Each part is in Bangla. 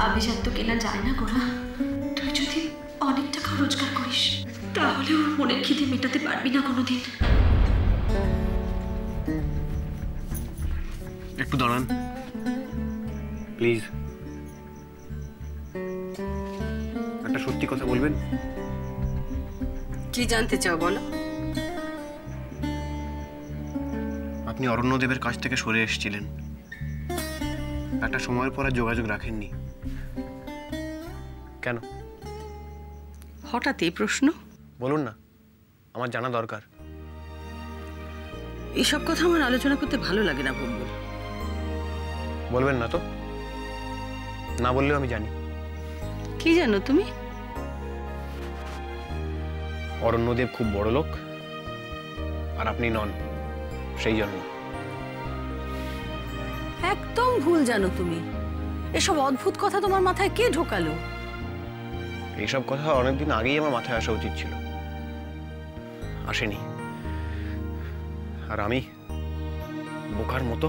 আভিজাত তো কেনা যায় না গোরা। তুই যদি অনেক টাকা রোজগার করিস তাহলে ওর মনের খিদে মেটাতে পারবি না কোনোদিন। একটু দাঁড়ান প্লিজ। একটা সত্যি কথা বলবেন? কি জানতে চাও বলো। আপনি অরণ্যদেবের কাছ থেকে সরে এসেছিলেন, একটা সময়ের পর আর যোগাযোগ রাখেননি কেন? হঠাৎ এই প্রশ্ন? বলুন না, আমার জানা দরকার। এইসব কথা আমার আলোচনা করতে ভালো লাগে না ভম্বল। বলবেন না তো? না বললেও আমি জানি। কি জানো তুমি? অরণ্যদেব খুব বড় লোক আর আপনি নন, সেই জন্য। একদম ভুল জানো তুমি। এসব অদ্ভুত কথা তোমার মাথায় কে ঢোকালো? এইসব কথা অনেকদিন আগেই আমার মাথায় আসা উচিত ছিল, আসেনি। আর আমি বোকার মতো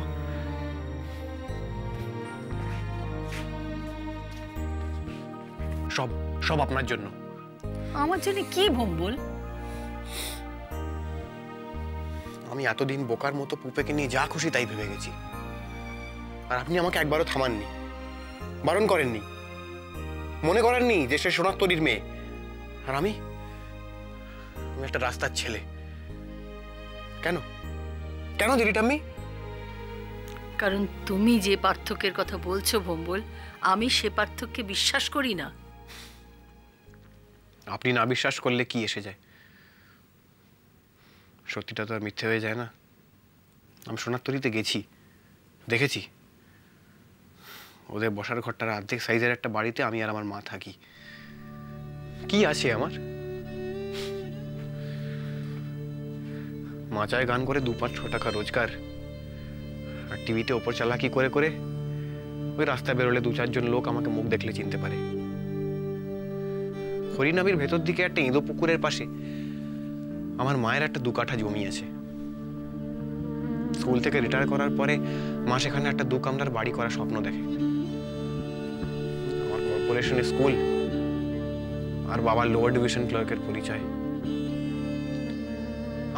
সব সব আপনার জন্য। আমার জন্য কি ভম্বল? আমি এতদিন বোকার মতো পুপেকে নিয়ে যা খুশি তাই ভেবে গেছি, আর আপনি আমাকে একবারও থামাননি, বারণ করেননি, মনে করেননি যে সে সোনাত্তরীর মেয়ে আর আমি একটা রাস্তার ছেলে। কেন কেন দিদি টাম্মি? কারণ তুমি যে পার্থক্যের কথা বলছো ভম্বল, আমি সে পার্থক্যে বিশ্বাস করি না। আপনি না বিশ্বাস করলে কি এসে যায়? সত্যিটা তো আর মিথ্যে হয়ে যায় না। আমি সোনারতরীতে গেছি, দেখেছি ওদের বসার ঘরটার অর্ধেক সাইজের একটা বাড়িতে আমি আর আমার মা থাকি। কি আছে আমার? মাচায় গান করে 2-5 টাকা রোজগার, আর টিভিতে ওপর চালাকি করে করে ওই রাস্তায় বেরোলে 2-4 জন লোক আমাকে মুখ দেখলে চিনতে পারে। হরিনাবির ভেতর দিকে একটা ইঁদো পুকুরের পাশে আমার মায়ের একটা 2 কাঠা জমি আছে। স্কুল থেকে রিটায়ার করার পরে মা সেখানে একটা 2 কামরার বাড়ি করার স্বপ্ন দেখে। আমার কর্পোরেশনের স্কুল আর বাবার লোয়ার ডিভিশন ক্লার্কের পরিচয়।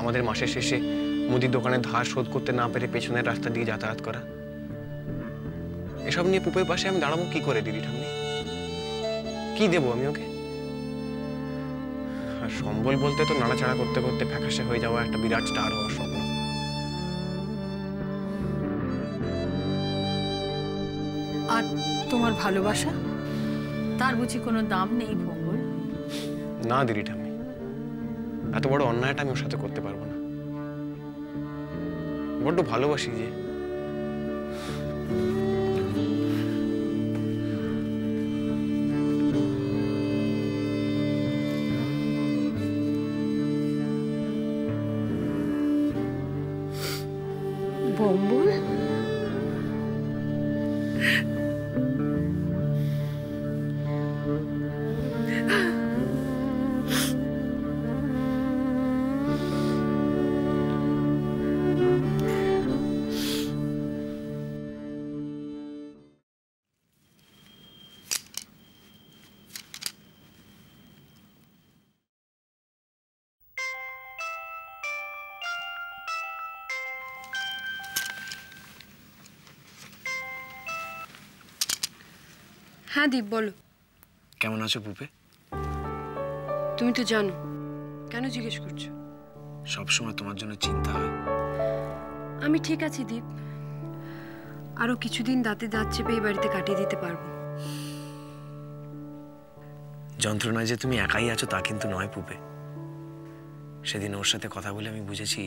আমাদের মাসের শেষে মুদির দোকানে ধার শোধ করতে না পেরে পেছনের রাস্তা দিয়ে যাতায়াত করা। এসব নিয়ে পুপের পাশে আমি দাঁড়াবো কি করে দিদি ঠাম্মি? কি দেবো আমি ওকে? আর সম্বল বলতে তো নাড়াচাড়া করতে করতে ফ্যাকাশে হয়ে যাওয়া একটা বিরাট স্টার হওয়ার স্বপ্ন। আর তোমার ভালোবাসা, তার বুঝি কোনো দাম নেই ভম্বল? না দিদি ঠাম্মি, এত বড় অন্যায়টা আমি ওর সাথে করতে পারবো না। বড্ড ভালোবাসি যে। ভম্বল, হ্যাঁ দীপ বলো। কেমন আছো পুপে? তুমি তো জানো, কেন জিজ্ঞেস করছো? সবসময় তোমার জন্য চিন্তা হয়। আমি ঠিক আছি দীপ, আরো কিছুদিন দাঁতে দাঁত চেপে এই বাড়িতে কাটিয়ে দিতে পারবো। যন্ত্রণায় যে তুমি একাই আছো তা কিন্তু নয় পুপে। সেদিন ওর সাথে কথা বলে আমি বুঝেছি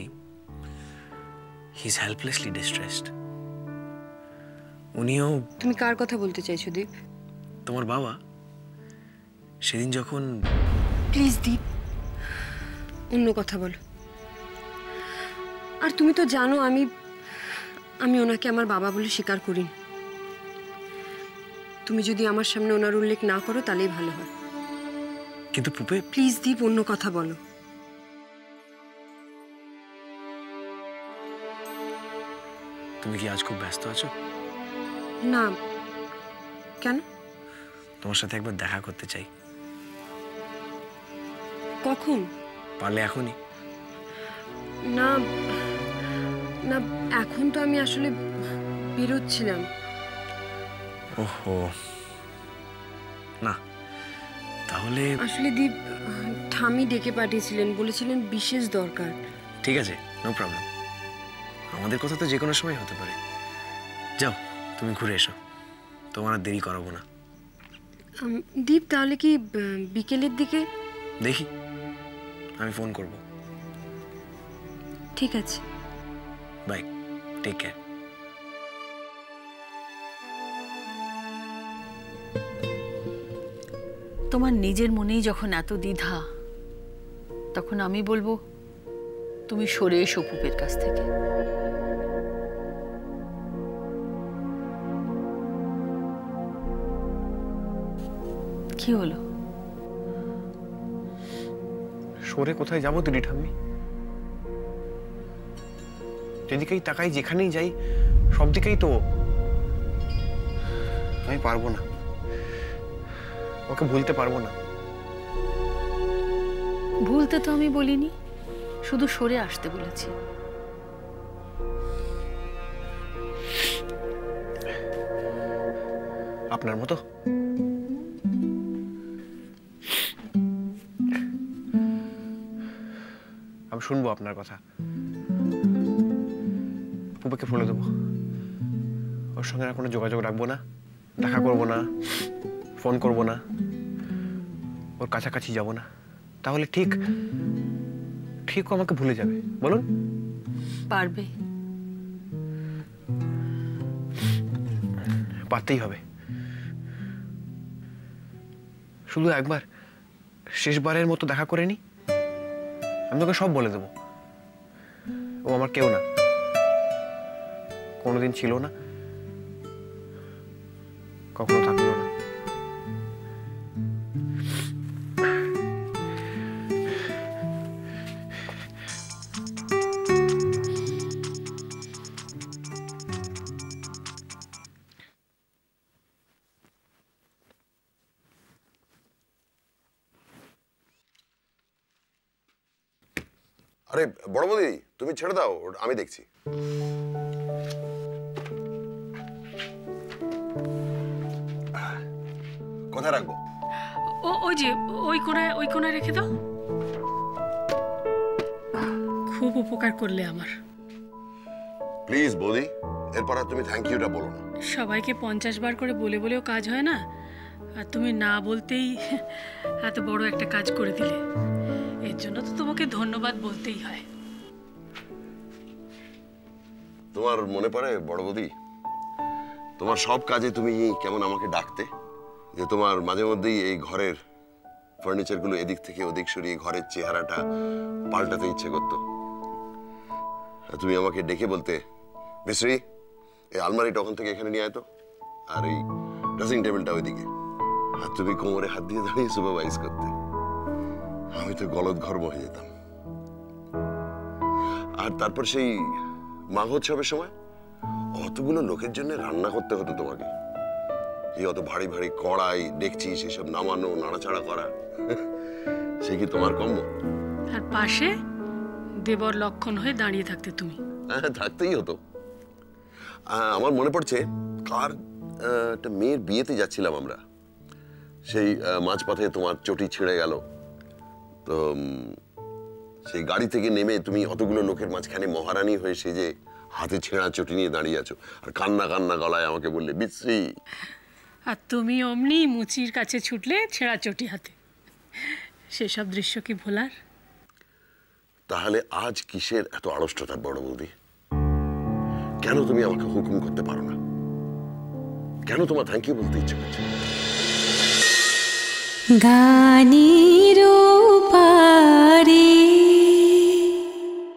হি ইজ হেল্পলেসলি ডিস্ট্রেসড। উনিও। তুমি কার কথা বলতে চাইছো দীপ? তোমার বাবা সেদিন যখন। প্লিজ দীপ, অন্য কথা বলো। আর তুমি তো জানো আমি ওনাকে আমার বাবা বলে স্বীকার করি। তুমি যদি আমার সামনে ওনার উল্লেখ না করো তাহলেই ভালো হয়। কিন্তু পুপে। প্লিজ দীপ, অন্য কথা বলো। তুমি কি আজ খুব ব্যস্ত আছো? না, কেন? তোমার সাথে একবার দেখা করতে চাই। কখন? পারলে এখনই। না না, এখন তো আমি আসলে বেরোচ্ছিলাম। ওহো, না তাহলে আসলে দীপ, ঠামি ডেকে পাঠিয়েছিলেন, বলেছিলেন বিশেষ দরকার। ঠিক আছে, নো প্রবলেম। আমাদের কথা তো যে কোনো সময় হতে পারে। যাও, তুমি ঘুরে এসো, তোমার আর দেরি করাবো না। দীপ, তাহলে কি বিকেলের দিকে? দেখি, আমি ফোন করব। ঠিক আছে, বাই, টেক কেয়ার। তোমার নিজের মনেই যখন এত দ্বিধা, তখন আমি বলবো তুমি সরে এসো পুপের কাছ থেকে। কি হলো? সরে কোথায় যাবো তুই ঠাম্মি? যেদিকেই তাকাই, যেখানেই যাই, সব দিকেই তো। আমি পারবো না, ওকে ভুলতে পারবো না। ভুলতে তো আমি বলিনি, শুধু সরে আসতে বলেছি। আপনার মতো? আমি শুনবো আপনার কথা। পুপেকে বলে দেবো, ওর সঙ্গে আর কোনো যোগাযোগ রাখবো না, দেখা করবো না, ফোন করবো না, ওর কাছাকাছি যাব না। তাহলে ঠিক ঠিক ও আমাকে ভুলে যাবে। বলুন, পারবে? পারতেই হবে। শুধু একবার, শেষবারের মতো দেখা করে নি, আমি তোকে সব বলে দেবো। ও আমার কেউ না, কোনোদিন ছিল না, কখনো থাকলো না। আরে বড় বৌদি, তুমি ছেড়ে দাও, আমি দেখছি। কোথায় রাখবো? ওই যে ওই কোণায় রেখে দাও। খুব উপকার করলে আমার। প্লিজ বৌদি, এরপর আর তুমি থ্যাংক ইউটা বলো না। সবাইকে 50 বার করে বলে বলেও কাজ হয় না, আর তুমি না বলতেই এত বড় একটা কাজ করে দিলে। এর জন্য তো তোমাকে ধন্যবাদ বলতেই হয়। তোমার মনে পড়ে বড় বৌদি, তোমার সব কাজে তুমি কেমন আমাকে ডাকতে, যে তোমার মাঝে মধ্যেই এই ঘরের ফার্নিচারগুলো এদিক থেকে ওদিক সরিয়ে ঘরের চেহারাটা পাল্টাতে ইচ্ছে করতো। তুমি আমাকে ডেকে বলতে, মিস্ত্রি এই আলমারিটা ওখান থেকে এখানে নিয়ে আয় তো, আর এই ড্রেসিং টেবিলটা ওইদিকে। আর তুমি কোমরে হাত দিয়ে দাঁড়িয়ে সুপারভাইজ করতে। আমি তো গলদঘর্ম হয়ে যেতাম। আর তারপর সেই মাঘোৎসবের সময় অতগুলো লোকের জন্য রান্না করতে হতো তোমাকে। এই অত ভারী ভারী কড়াই ডেকচি সেসব নামানো, নাড়াচাড়া করা, সে কি তোমার কম্য? আর পাশে দেবর লক্ষণ হয়ে দাঁড়িয়ে থাকতে তুমি। থাকতেই হতো। আমার মনে পড়ছে, কার একটা মেয়ের বিয়েতে যাচ্ছিলাম আমরা, সেই মাঝপথে তোমার চটি ছিঁড়ে গেল। তো সেই গাড়ি থেকে নেমে তুমি অতগুলো লোকের মাঝখানে মহারানী হয়ে সেজে হাতে ছেঁড়া চটি নিয়ে দাঁড়িয়ে আছো, আর কান্না কান্না গলায় আমাকে বললে, বিশ্রী। আর তুমি অমনি মুচির কাছে ছুটলে ছেঁড়া চটি হাতে। সেসব দৃশ্য কি ভোলার? তাহলে আজ কিসের এত আড়ষ্টতা বড় বৌদি? কেন তুমি আমাকে হুকুম করতে পারো না? কেন তোমার থ্যাংক ইউ বলতে ইচ্ছে করছে? গানিরো